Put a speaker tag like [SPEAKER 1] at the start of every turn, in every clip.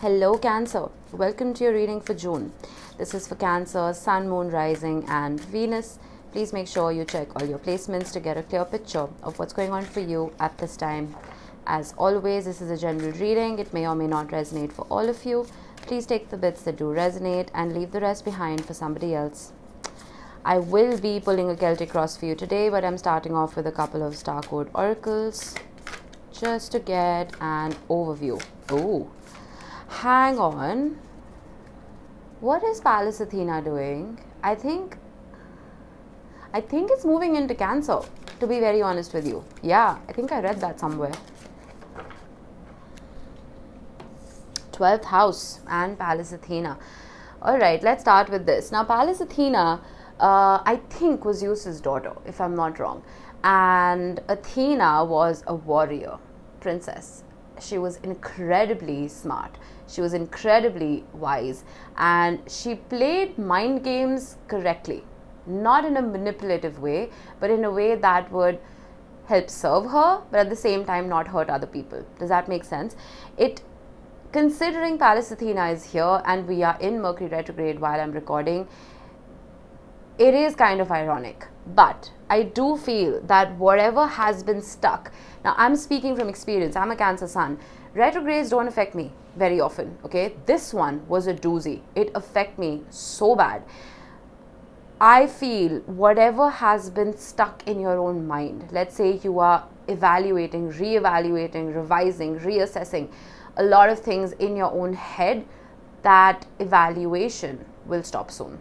[SPEAKER 1] Hello Cancer, welcome to your reading for June. This is for Cancer, Sun, Moon, Rising and Venus. Please make sure you check all your placements to get a clear picture of what's going on for you at this time. As always, this is a general reading. It may or may not resonate for all of you. Please take the bits that do resonate and leave the rest behind for somebody else. I will be pulling a Celtic cross for you today, but I'm starting off with a couple of Star Code oracles just to get an overview. Oh, hang on. What is Pallas Athena doing? I think it's moving into Cancer, to be very honest with you. Yeah, I think I read that somewhere. 12th house and Pallas Athena. Alright, let's start with this. Now, Pallas Athena, I think was Zeus's daughter, if I'm not wrong. And Athena was a warrior princess. She was incredibly smart. She was incredibly wise. And she played mind games correctly. Not in a manipulative way, but in a way that would help serve her, but at the same time not hurt other people. Does that make sense? Considering Pallas Athena is here and we are in Mercury retrograde while I'm recording, it is kind of ironic. But I do feel that whatever has been stuck, now I'm speaking from experience, I'm a Cancer Sun, retrogrades don't affect me very often, okay? This one was a doozy. It affected me so bad. I feel whatever has been stuck in your own mind, let's say you are evaluating, re-evaluating, revising, reassessing a lot of things in your own head, that evaluation will stop soon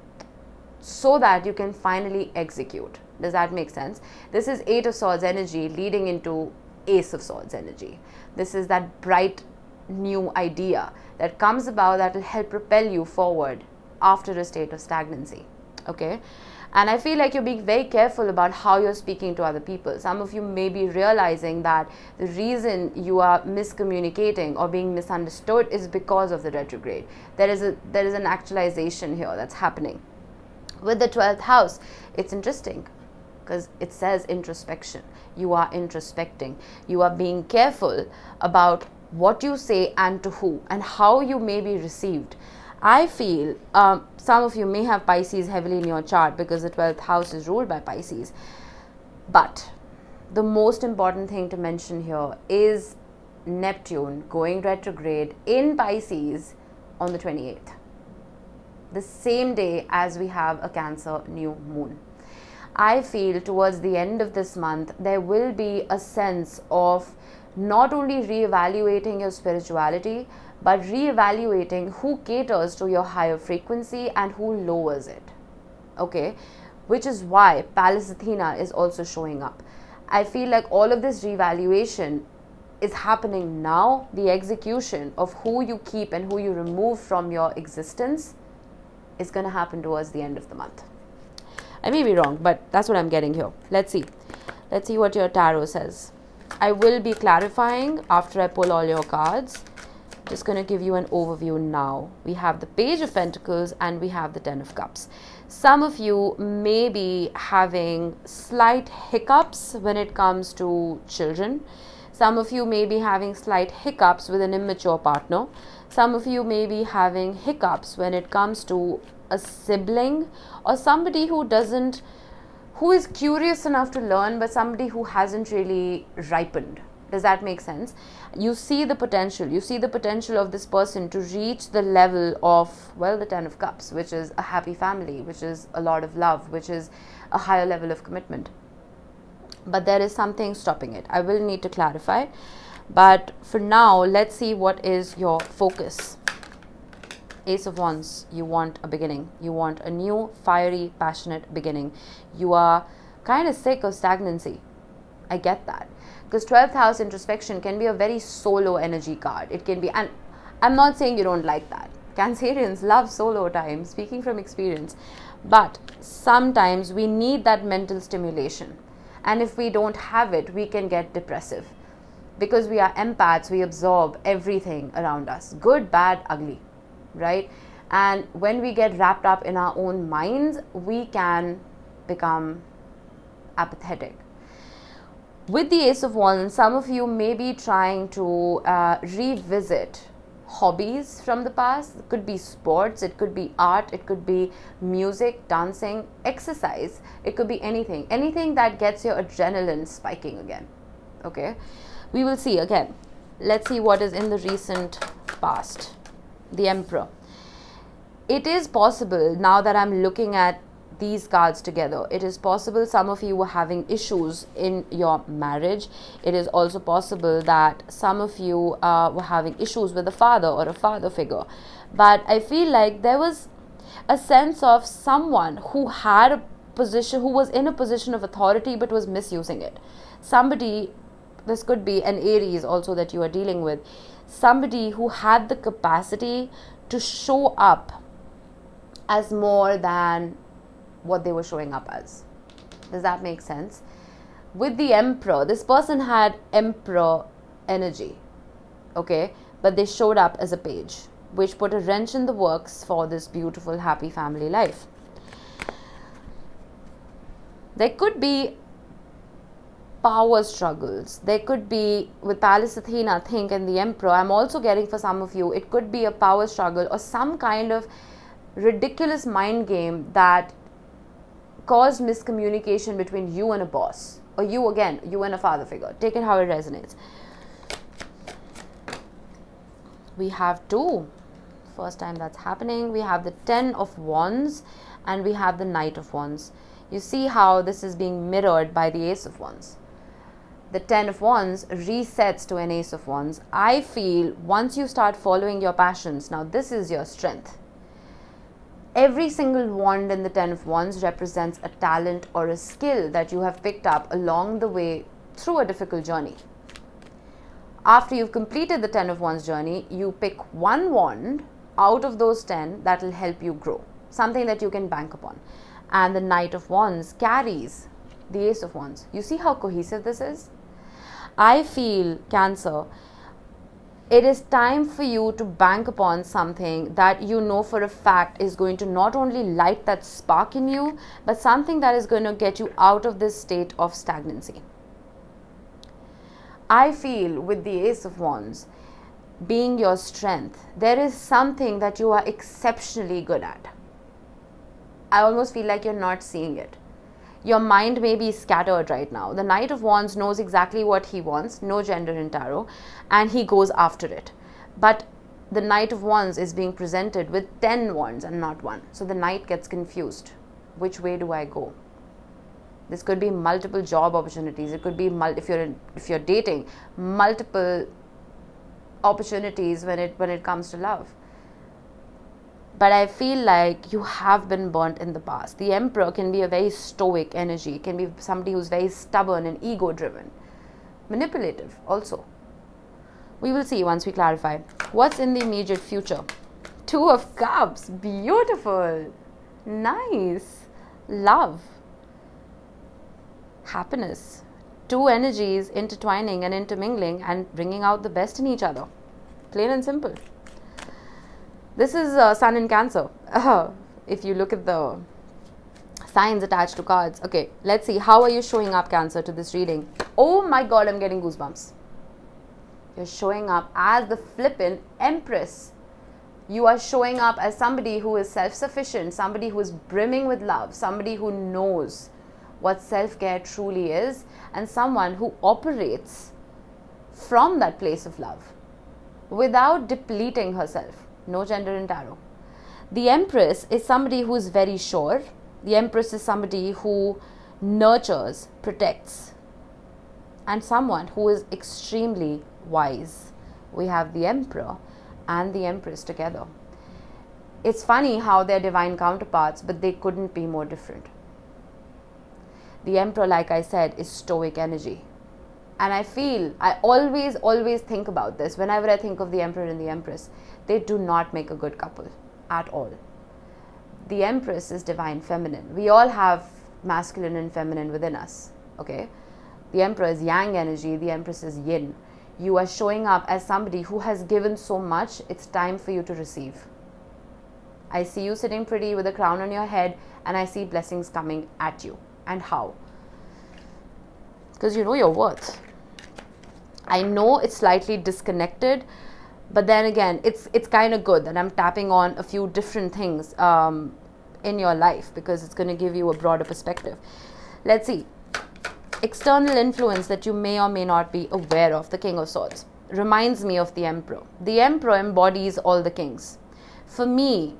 [SPEAKER 1] so that you can finally execute. Does that make sense? This is 8 of Swords energy leading into Ace of Swords energy. This is that bright new idea that comes about that will help propel you forward after a state of stagnancy. Okay, and I feel like you're being very careful about how you're speaking to other people. Some of you may be realizing that the reason you are miscommunicating or being misunderstood is because of the retrograde. There is an actualization here that's happening. With the 12th house, it's interesting because it says introspection. You are introspecting. You are being careful about what you say and to who and how you may be received. I feel some of you may have Pisces heavily in your chart because the 12th house is ruled by Pisces. But the most important thing to mention here is Neptune going retrograde in Pisces on the 28th. The same day as we have a Cancer new moon. I feel towards the end of this month, there will be a sense of not only re-evaluating your spirituality, but re-evaluating who caters to your higher frequency and who lowers it. Okay, which is why Pallas Athena is also showing up. I feel like all of this re-evaluation is happening now. The execution of who you keep and who you remove from your existence is going to happen towards the end of the month. I may be wrong, but that's what I'm getting here. Let's see what your tarot says. I will be clarifying after I pull all your cards. Just going to give you an overview now. We have the Page of Pentacles and we have the 10 of Cups. Some of you may be having slight hiccups when it comes to children. Some of you may be having slight hiccups with an immature partner. Some of you may be having hiccups when it comes to a sibling or somebody who is curious enough to learn, but somebody who hasn't really ripened. Does that make sense? You see the potential. You see the potential of this person to reach the level of, well, the 10 of Cups, which is a happy family, which is a lot of love, which is a higher level of commitment. But there is something stopping it. I will need to clarify. But for now, let's see what is your focus. Ace of Wands, you want a beginning. You want a new, fiery, passionate beginning. You are kind of sick of stagnancy. I get that. Because 12th house introspection can be a very solo energy card. It can be, and I'm not saying you don't like that. Cancerians love solo time, speaking from experience. But sometimes we need that mental stimulation. And if we don't have it, we can get depressive. Because we are empaths, we absorb everything around us. Good, bad, ugly. Right? And when we get wrapped up in our own minds, we can become apathetic. With the Ace of Wands, some of you may be trying to revisit hobbies from the past. It could be sports, it could be art, it could be music, dancing, exercise, it could be anything that gets your adrenaline spiking again. Okay, we will see again. Let's see what is in the recent past. The Emperor. It is possible, now that I'm looking at these cards together, it is possible some of you were having issues in your marriage. It is also possible that some of you were having issues with a father or a father figure. But I feel like there was a sense of someone who had a position, who was in a position of authority but was misusing it. Somebody, this could be an Aries also that you are dealing with, somebody who had the capacity to show up as more than what they were showing up as. Does that make sense? With the Emperor, this person had Emperor energy, okay, but they showed up as a page, which put a wrench in the works for this beautiful, happy family life. There could be power struggles. There could be, with Pallas Athena, think, and the Emperor, I'm also getting for some of you, it could be a power struggle or some kind of ridiculous mind game that caused miscommunication between you and a boss, or you and a father figure. Take it how it resonates. We have two. First time that's happening. We have the 10 of Wands and we have the Knight of Wands. You see how this is being mirrored by the Ace of Wands. The 10 of Wands resets to an Ace of Wands. I feel once you start following your passions, now this is your strength. Every single wand in the 10 of Wands represents a talent or a skill that you have picked up along the way through a difficult journey. After you've completed the 10 of Wands journey, you pick one wand out of those 10 that will help you grow, something that you can bank upon. And the Knight of Wands carries the Ace of Wands. You see how cohesive this is? I feel, Cancer, it is time for you to bank upon something that you know for a fact is going to not only light that spark in you, but something that is going to get you out of this state of stagnancy. I feel with the Ace of Wands being your strength, there is something that you are exceptionally good at. I almost feel like you're not seeing it. Your mind may be scattered right now. The Knight of Wands knows exactly what he wants, no gender in tarot, and he goes after it. But the Knight of Wands is being presented with 10 wands and not one. So the Knight gets confused. Which way do I go? This could be multiple job opportunities. It could be, if you're dating, multiple opportunities when it comes to love. But I feel like you have been burnt in the past. The Emperor can be a very stoic energy. It can be somebody who's very stubborn and ego-driven. Manipulative also. We will see once we clarify. What's in the immediate future? 2 of Cups. Beautiful. Nice. Love. Happiness. 2 energies intertwining and intermingling and bringing out the best in each other. Plain and simple. This is Sun in Cancer. If you look at the signs attached to cards. Okay, let's see. How are you showing up, Cancer, to this reading? Oh my God, I'm getting goosebumps. You're showing up as the flippin' Empress. You are showing up as somebody who is self-sufficient, somebody who is brimming with love, somebody who knows what self-care truly is, and someone who operates from that place of love without depleting herself. No gender in tarot. The Empress is somebody who is very sure. The Empress is somebody who nurtures, protects, and someone who is extremely wise. We have the Emperor and the Empress together. It's funny how they're divine counterparts, but they couldn't be more different. The Emperor, like I said, is stoic energy. And I always think about this. Whenever I think of the Emperor and the Empress, they do not make a good couple at all. The Empress is divine feminine. We all have masculine and feminine within us, okay? The Emperor is yang energy, the Empress is yin. You are showing up as somebody who has given so much, it's time for you to receive. I see you sitting pretty with a crown on your head, and I see blessings coming at you. And how? Because you know your worth. I know it's slightly disconnected, But then again, it's kind of good that I'm tapping on a few different things in your life, because it's going to give you a broader perspective. Let's see. External influence that you may or may not be aware of. The King of Swords reminds me of the Emperor. The Emperor embodies all the kings. For me,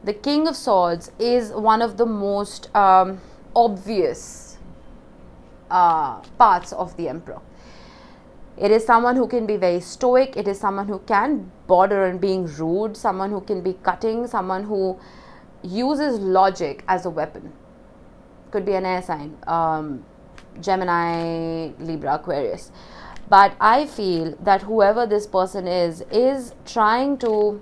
[SPEAKER 1] the King of Swords is one of the most obvious parts of the Emperor. It is someone who can be very stoic. It is someone who can border on being rude, someone who can be cutting, someone who uses logic as a weapon. Could be an air sign, Gemini, Libra, Aquarius. But I feel that whoever this person is trying to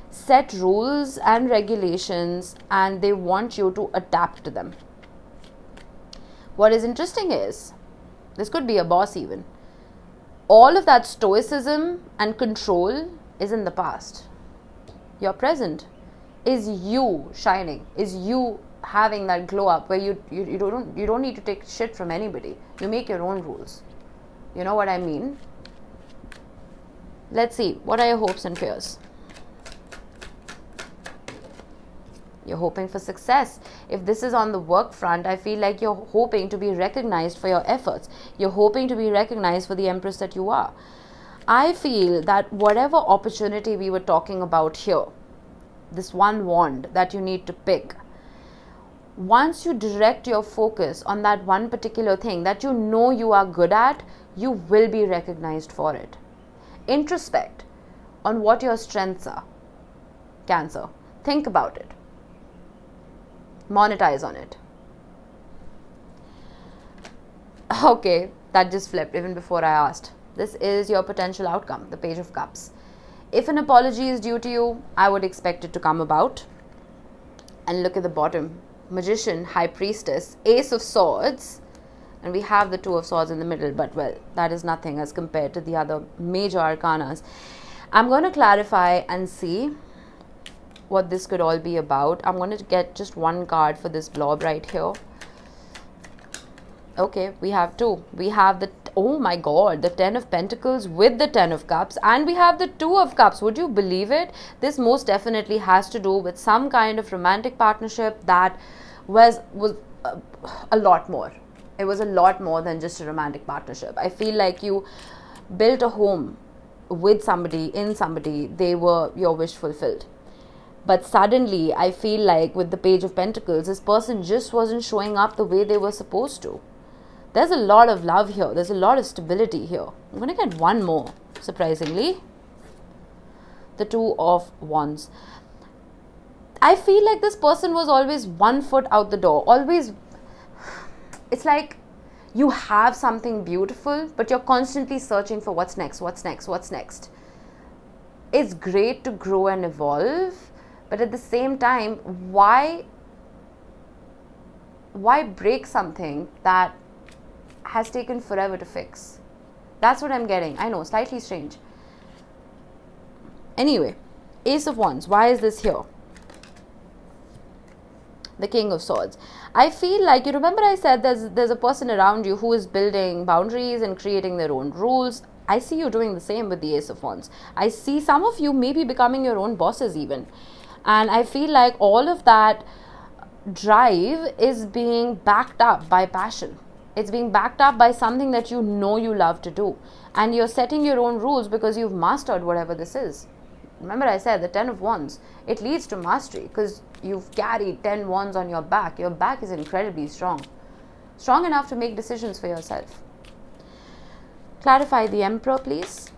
[SPEAKER 1] set rules and regulations, and they want you to adapt to them. What is interesting is, this could be a boss even. All of that stoicism and control is in the past. Your present is you shining, is you having that glow up where you don't need to take shit from anybody. You make your own rules. You know what I mean? Let's see. What are your hopes and fears? You're hoping for success. If this is on the work front, I feel like you're hoping to be recognized for your efforts. You're hoping to be recognized for the Empress that you are. I feel that whatever opportunity we were talking about here, this one wand that you need to pick, once you direct your focus on that one particular thing that you know you are good at, you will be recognized for it. Introspect on what your strengths are. Cancer. Think about it. Monetize on it. Okay, that just flipped even before I asked. This is your potential outcome, the Page of Cups. If an apology is due to you, I would expect it to come about. And look at the bottom. Magician, High Priestess, Ace of Swords, and we have the Two of Swords in the middle, but well, that is nothing as compared to the other major arcanas. I'm going to clarify and see what this could all be about. I'm going to get just one card for this blob right here. Okay, we have two. We have the, oh my god, the Ten of Pentacles with the Ten of Cups, and we have the Two of Cups. Would you believe it? This most definitely has to do with some kind of romantic partnership that was a lot more. It was a lot more than just a romantic partnership. I feel like you built a home with somebody, in somebody. They were your wish fulfilled. But suddenly, I feel like with the Page of Pentacles, this person just wasn't showing up the way they were supposed to. There's a lot of love here. There's a lot of stability here. I'm going to get one more, surprisingly. The Two of Wands. I feel like this person was always 1 foot out the door. Always, it's like you have something beautiful, but you're constantly searching for what's next, what's next, what's next. It's great to grow and evolve, but at the same time, why break something that has taken forever to fix? That's what I'm getting. I know, slightly strange. Anyway, Ace of Wands. Why is this here? The King of Swords. I feel like, you remember I said there's a person around you who is building boundaries and creating their own rules. I see you doing the same with the Ace of Wands. I see some of you maybe becoming your own bosses even. And I feel like all of that drive is being backed up by passion. It's being backed up by something that you know you love to do. And you're setting your own rules because you've mastered whatever this is. Remember I said the Ten of Wands. It leads to mastery because you've carried 10 wands on your back. Your back is incredibly strong. Strong enough to make decisions for yourself. Clarify the Emperor, please.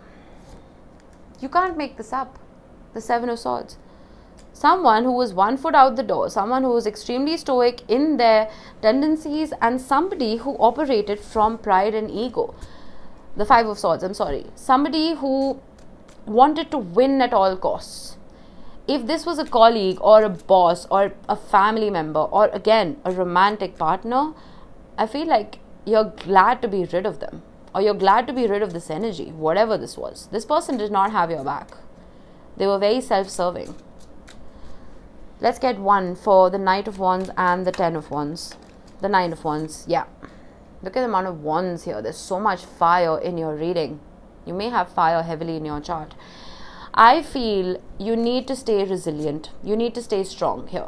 [SPEAKER 1] You can't make this up. The Seven of Swords. Someone who was 1 foot out the door, someone who was extremely stoic in their tendencies, and somebody who operated from pride and ego. The Five of Swords, I'm sorry. Somebody who wanted to win at all costs. If this was a colleague or a boss or a family member or again a romantic partner, I feel like you're glad to be rid of them, or you're glad to be rid of this energy, whatever this was. This person did not have your back. They were very self-serving. Let's get one for the Knight of Wands and the Ten of Wands. The Nine of Wands, yeah. Look at the amount of wands here. There's so much fire in your reading. You may have fire heavily in your chart. I feel you need to stay resilient. You need to stay strong here.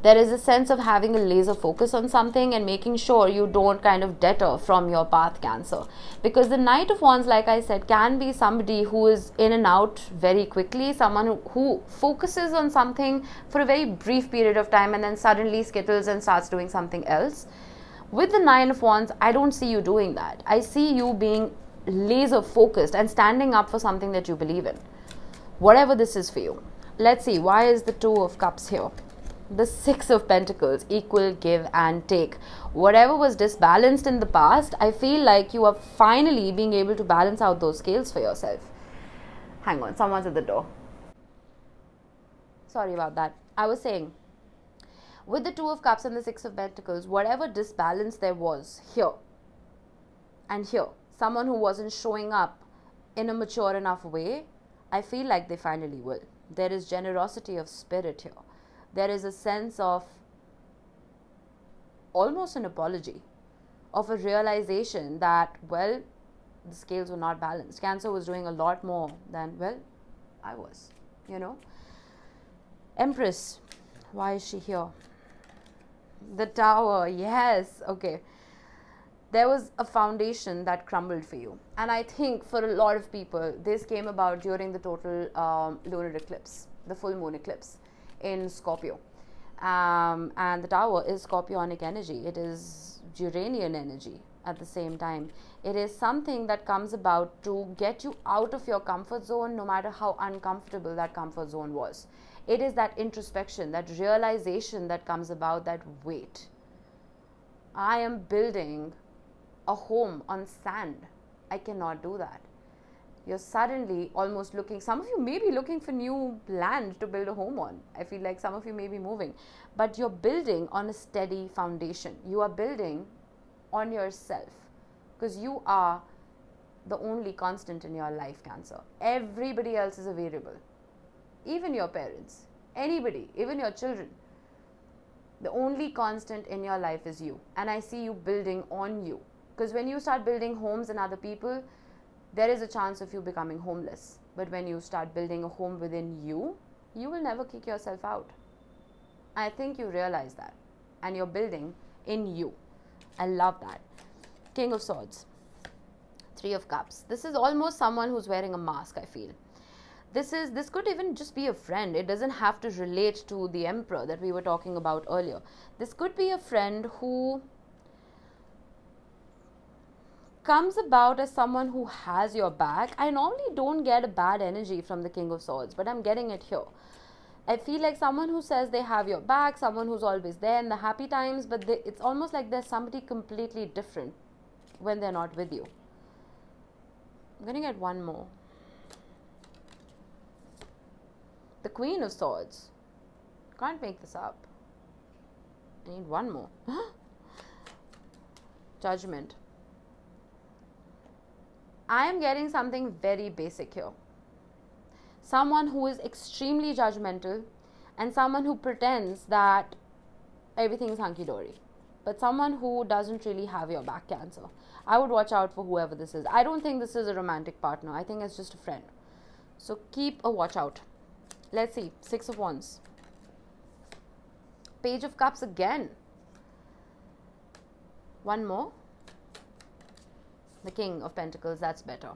[SPEAKER 1] There is a sense of having a laser focus on something and making sure you don't kind of deter from your path, Cancer. Because the Knight of Wands, like I said, can be somebody who is in and out very quickly, someone who focuses on something for a very brief period of time and then suddenly skittles and starts doing something else. With the Nine of Wands, I don't see you doing that. I see you being laser focused and standing up for something that you believe in, whatever this is for you. Let's see, why is the Two of Cups here? The Six of Pentacles, equal give and take. Whatever was disbalanced in the past, I feel like you are finally being able to balance out those scales for yourself. Hang on, someone's at the door. Sorry about that. I was saying, with the Two of Cups and the Six of Pentacles, whatever disbalance there was here and here, someone who wasn't showing up in a mature enough way, I feel like they finally will. There is generosity of spirit here. There is a sense of almost an apology, of a realization that, well, the scales were not balanced. Cancer was doing a lot more than, well, I was, you know. Empress, why is she here? The Tower, yes, okay. There was a foundation that crumbled for you. And I think for a lot of people, this came about during the total lunar eclipse, the full moon eclipse in Scorpio. And the Tower is Scorpionic energy. It is Uranian energy at the same time. It is something that comes about to get you out of your comfort zone, no matter how uncomfortable that comfort zone was. It is that introspection, that realization that comes about that, wait, I am building a home on sand. I cannot do that. You're suddenly almost looking, some of you may be looking for new land to build a home on. I feel like some of you may be moving, but you're building on a steady foundation. You are building on yourself, because you are the only constant in your life, Cancer. Everybody else is a variable. Even your parents, anybody, even your children. The only constant in your life is you. And I see you building on you. Because when you start building homes in other people, there is a chance of you becoming homeless. But when you start building a home within you, you will never kick yourself out. I think you realize that. And you're building in you. I love that. King of Swords. Three of Cups. This is almost someone who's wearing a mask, I feel. This could even just be a friend. It doesn't have to relate to the Emperor that we were talking about earlier. This could be a friend who comes about as someone who has your back. I normally don't get a bad energy from the King of Swords, but I'm getting it here. I feel like someone who says they have your back, someone who's always there in the happy times, but it's almost like there's somebody completely different when they're not with you. I'm going to get one more. The Queen of Swords. Can't make this up. I need one more. Judgment. I am getting something very basic here. Someone who is extremely judgmental and someone who pretends that everything is hunky-dory. But someone who doesn't really have your back, Cancer. I would watch out for whoever this is. I don't think this is a romantic partner. I think it's just a friend. So keep a watch out. Let's see. Six of Wands. Page of Cups again. One more. The King of Pentacles. That's better.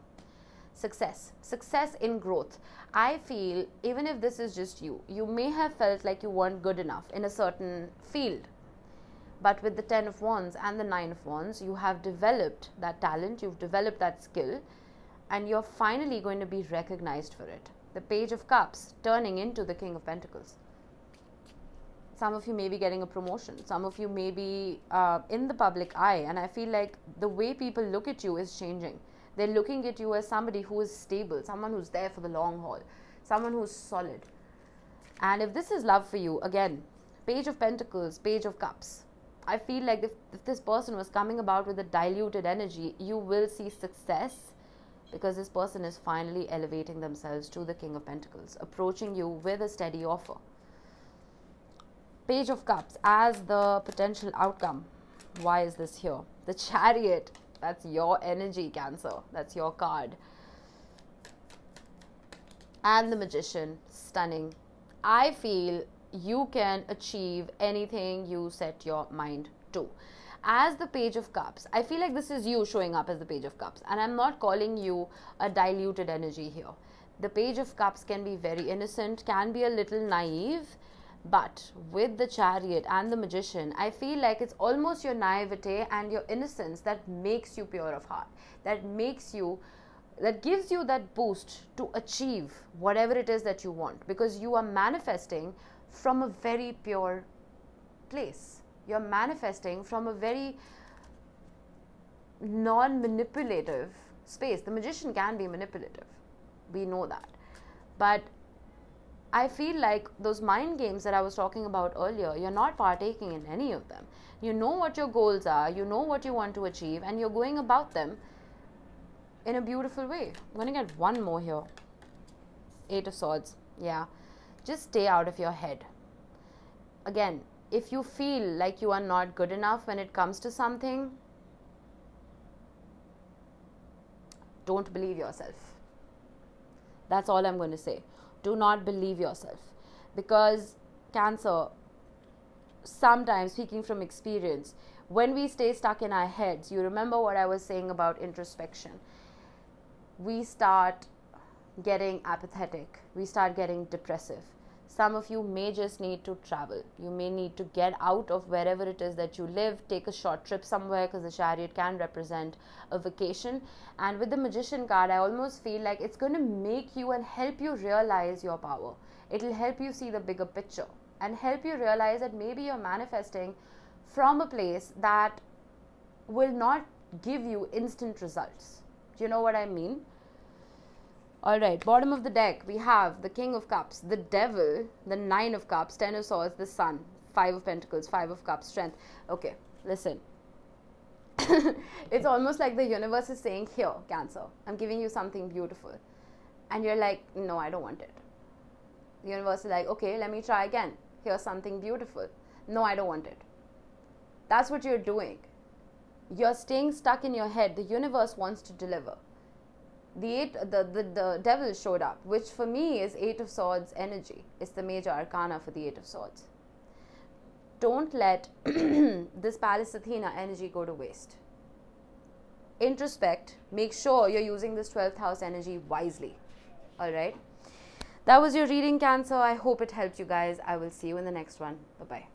[SPEAKER 1] Success. Success in growth. I feel even if this is just you, you may have felt like you weren't good enough in a certain field. But with the 10 of Wands and the 9 of Wands, you have developed that talent, you've developed that skill, and you're finally going to be recognized for it. The Page of Cups turning into the King of Pentacles. Some of you may be getting a promotion. Some of you may be in the public eye. And I feel like the way people look at you is changing. They're looking at you as somebody who is stable, someone who's there for the long haul, someone who's solid. And if this is love for you, again, Page of Pentacles, Page of Cups. I feel like if this person was coming about with a diluted energy, you will see success because this person is finally elevating themselves to the King of Pentacles, approaching you with a steady offer. Page of Cups as the potential outcome. Why is this here? The Chariot. That's your energy, Cancer. That's your card. and the Magician, stunning. I feel you can achieve anything you set your mind to. As the Page of Cups, I feel like this is you showing up as the Page of Cups, and I'm not calling you a diluted energy here. The Page of Cups can be very innocent, can be a little naive, but with the Chariot and the Magician, I feel like it's almost your naivete and your innocence that makes you pure of heart, that gives you that boost to achieve whatever it is that you want, because you are manifesting from a very pure place. You're manifesting from a very non-manipulative space. The Magician can be manipulative, we know that, but I feel like those mind games that I was talking about earlier, you're not partaking in any of them. You know what your goals are, you know what you want to achieve, and you're going about them in a beautiful way. I'm going to get one more here. 8 of Swords. Yeah. Just stay out of your head. Again, if you feel like you are not good enough when it comes to something, don't believe yourself. That's all I'm going to say. Do not believe yourself. Because Cancer, sometimes, speaking from experience, when we stay stuck in our heads, you remember what I was saying about introspection, we start getting apathetic, we start getting depressive. Some of you may just need to travel. You may need to get out of wherever it is that you live, take a short trip somewhere, because the Chariot can represent a vacation. And with the Magician card, I almost feel like it's going to make you and help you realize your power. It will help you see the bigger picture and help you realize that maybe you're manifesting from a place that will not give you instant results. Do you know what I mean? Alright, bottom of the deck, we have the King of Cups, the Devil, the 9 of Cups, 10 of Swords, the Sun, 5 of Pentacles, 5 of Cups, Strength. Okay, listen. It's almost like the universe is saying, here, Cancer, I'm giving you something beautiful. And you're like, no, I don't want it. The universe is like, okay, let me try again. Here's something beautiful. No, I don't want it. That's what you're doing. You're staying stuck in your head. The universe wants to deliver. The Devil showed up, which for me is 8 of Swords energy. It's the major arcana for the 8 of Swords. Don't let this Pallas Athena energy go to waste. Introspect. Make sure you're using this 12th house energy wisely. Alright? That was your reading, Cancer. I hope it helped you guys. I will see you in the next one. Bye-bye.